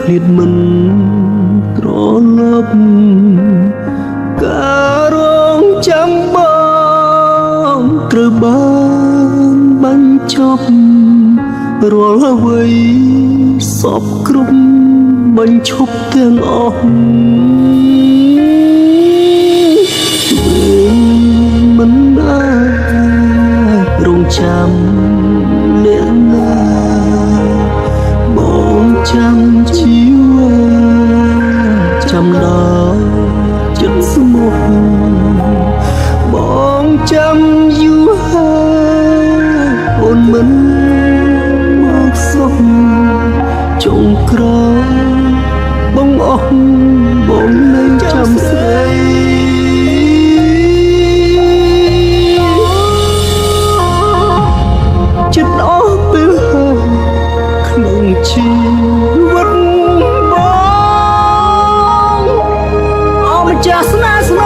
លៀតមិនត្រឡប់ការរងចាំបងត្រូវបានបញ្ចប់រាល់អ្វីសពគ្រប់បញ្ឈប់ទាំងអស់មិនអាចរងចាំអ្នកណាបងចាំជីវិតចាំដល់ចិត្តស្មោះបងចាំយូរហើយអូនមិនមកសុខចុងក្រោយបងអស់បងនៅចាំស្រីចិត្តអស់ពេលហើយក្នុងជីវិតបងអស់ម្ចាស់ស្នេហ៍ស្ន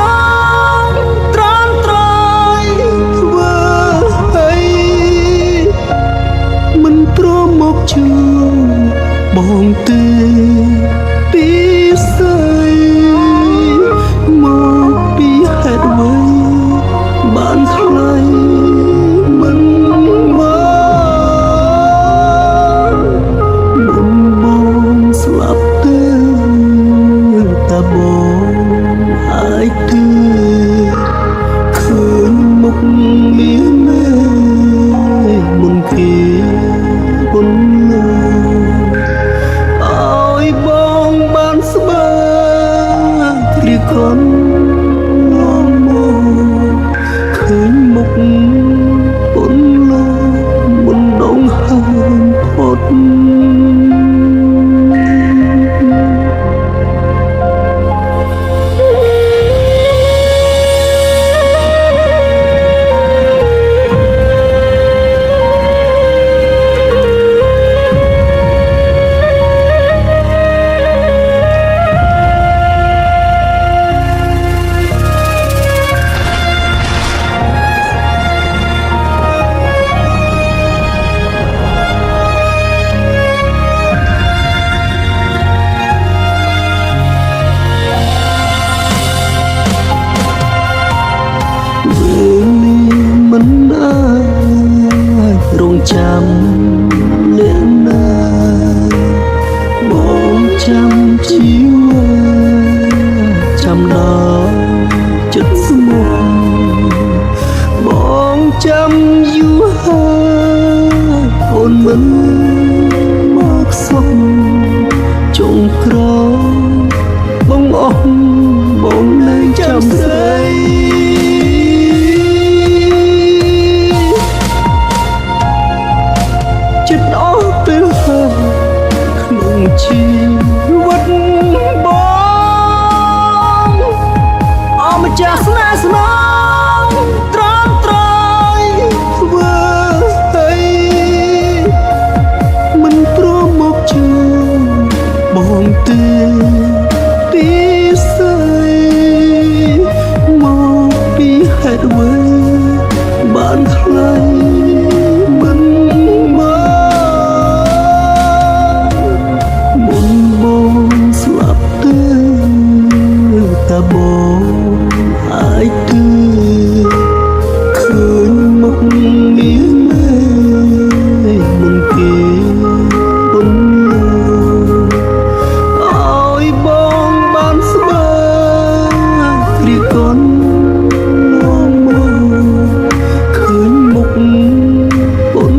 ងត្រង់ត្រយធ្វើឲ្យមិនព្រមមកជួយបងទេពីស្អីមកពីហេតុអ្វីបានថ្លៃមិនបងស្លាប់ទៅតែបងអាចទៅឃើញមុខមានមុនគេមុនលើឲ្យបងបានស្បើគ្រាកូនងមកឃើញមុខពុនលើមុនដងហើមផុតមិនអាចរងចាំអ្នកណាបងចាំជីវិតចាំដល់ចិត្តស្មោះបងចាំយូរហើយអូនមិនមកសុខចុងក្រោយបងអស់បងនៅចាំស្រីចិត្តអស់ពេលហើយក្នុងជីវិតបងអស់ម្ចាស់ស្នេហ៍ស្នងត្រង់ត្រយធ្វើឲ្យមិនព្រមមកជួយបងទេពីស្អីមកពីហេតុអ្វីបានថ្លៃតែបងអាចទៅឃើញមុខមានមុនគេមុនឲ្យបងបានស្បើគ្រាកូនមកឃើញមុខមុន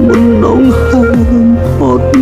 មុនដងហើមផុត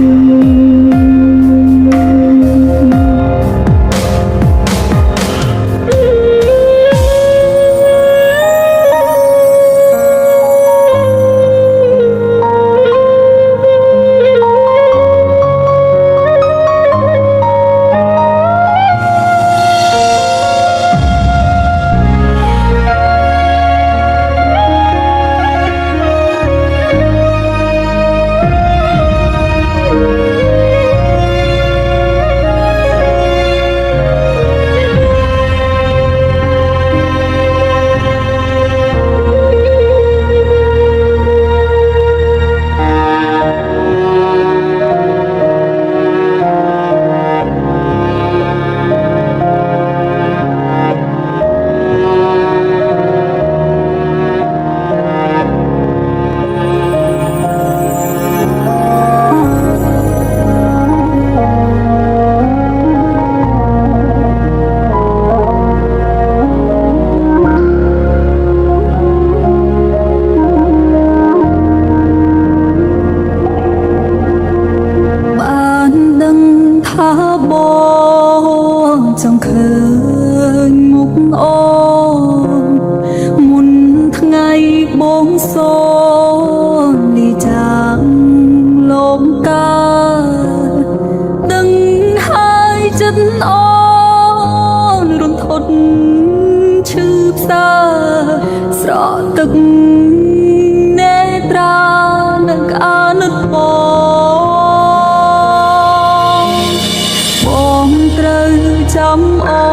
ចាំអូ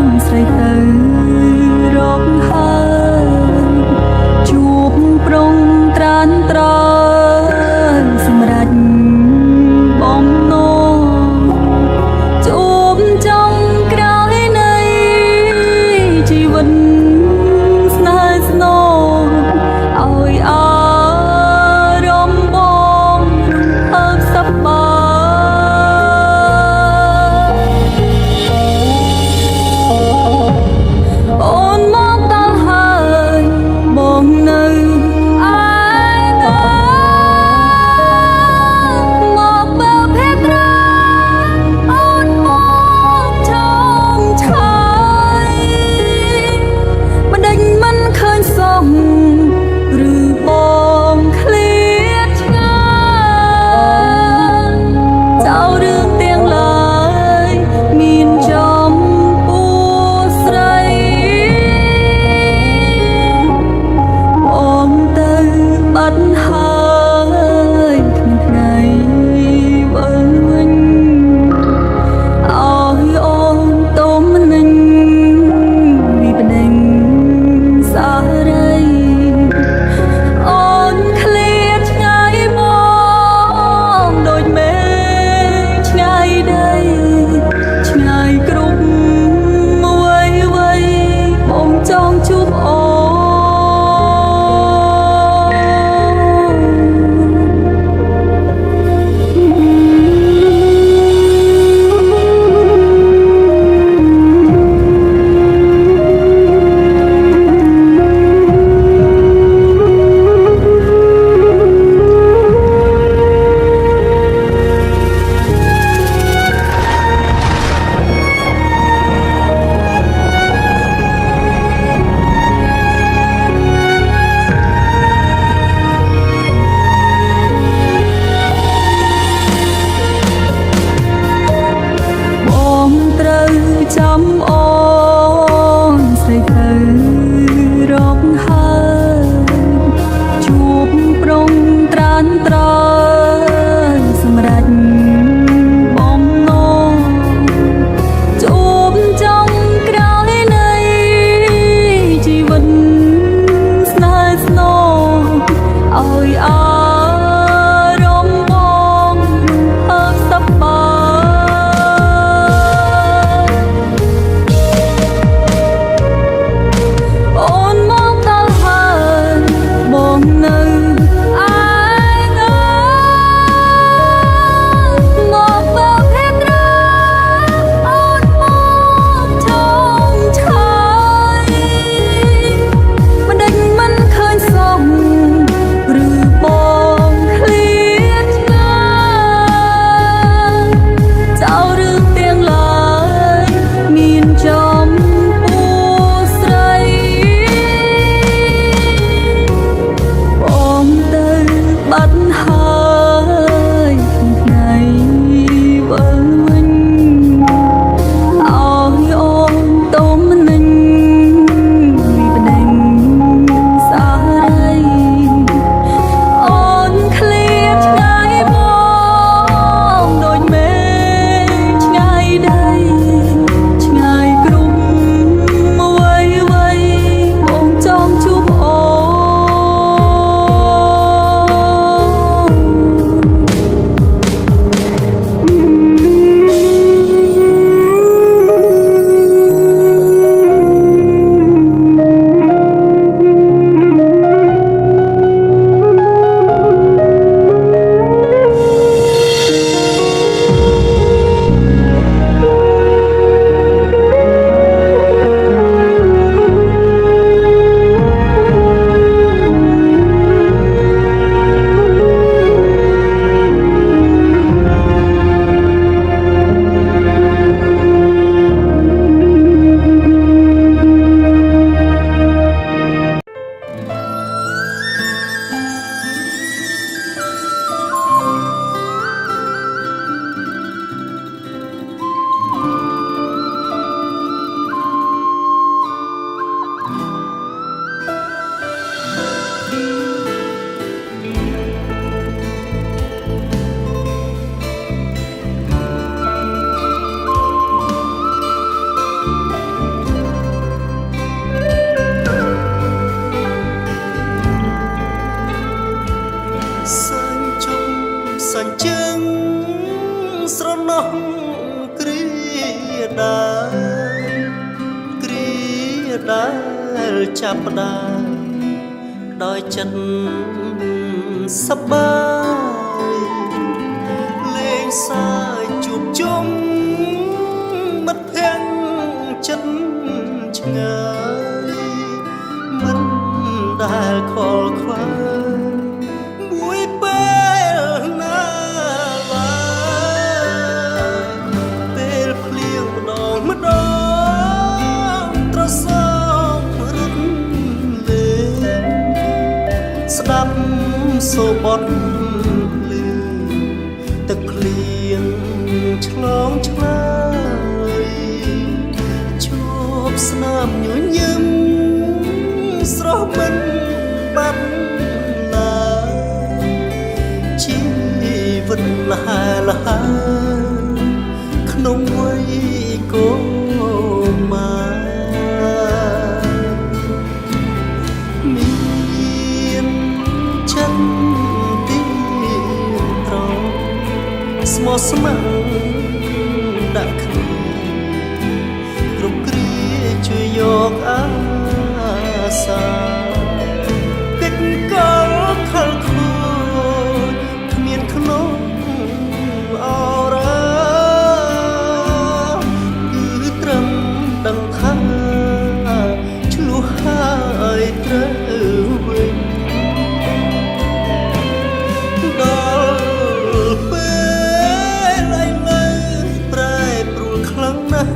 នស្រីទៅរកហើយជួបប្រុងត្រានត្រសម្រាប់បំណងជួបចំក្រោយនៃជីវិតស្នេហ៍ស្នូឲ្យអារម្មណ៍បងរំភើបសប្បាយ នោះគ្រាដាគ្រាដែលចាប់ផ្ដើមដោយចិត្តសប្បាយលេងសើចជួបជុំមិត្តភក្តិចិត្តឆ្ងាយមិនដែលខលខ្វាយមួយពេលណាឡើយពេលភ្លៀងម្ដងត្រសងរត់លេងស្ដាប់សូរបត់លឺទឹកភ្លៀងឆ្លងឆ្លើយជួបស្នាមញញឹមស្រស់មិនបាត់ឡើយជីវិតលះក្នុងវ័យកុមារមានចិត្តទីត្រង់ស្មោះស្ម័គ្រដាក់គ្នាគ្រប់គ្រាជួយយកអាសាកិច្ចកលខលខូចគ្មានក្នុងអរ៉ាគឺត្រឹមដឹងថាឆ្លោះហើយត្រូវវិញដល់ពេលឯលើប្រែប្រួលខ្លាំងណាស់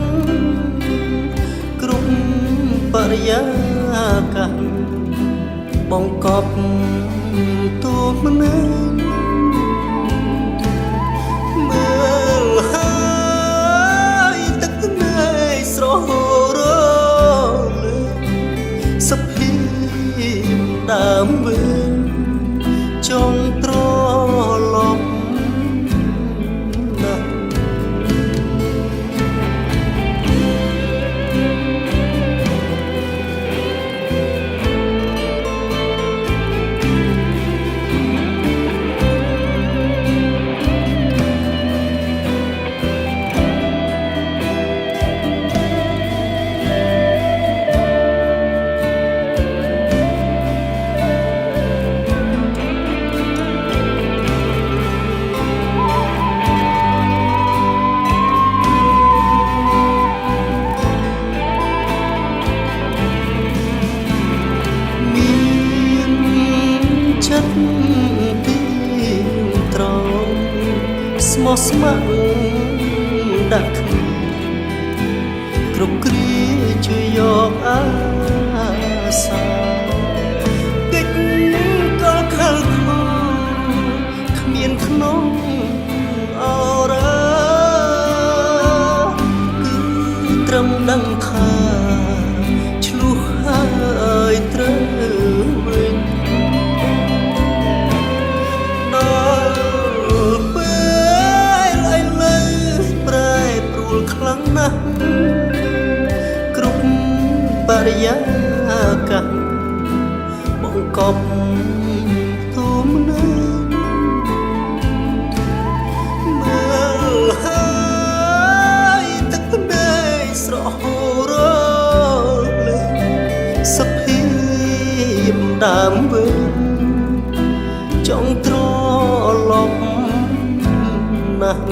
គ្រប់បរិយាកាសបង្កប់ទូម្នាក់មើលហើយទឹកណែស្រហូរលើសភាដើមវិញចង់ត្រឡប់ណាស់ទីត្រង់ស្មោះស្ម័គ្រដាក់គ្នាគ្រប់គ្រាជួយយកអាសាកិច្ចកលខលខូចគ្មានក្នុងអរ៉ាគឺត្រឹមដឹងថាឆ្លោះហើយត្រូវវិញខ្លាំងណាស់គ្រប់បរិយាកាសបង្កប់ទូម្នាក់មើលហើយទឹកភ្នែកស្រហូរលើសភាពដើមវិញចង់ត្រឡប់ណាស់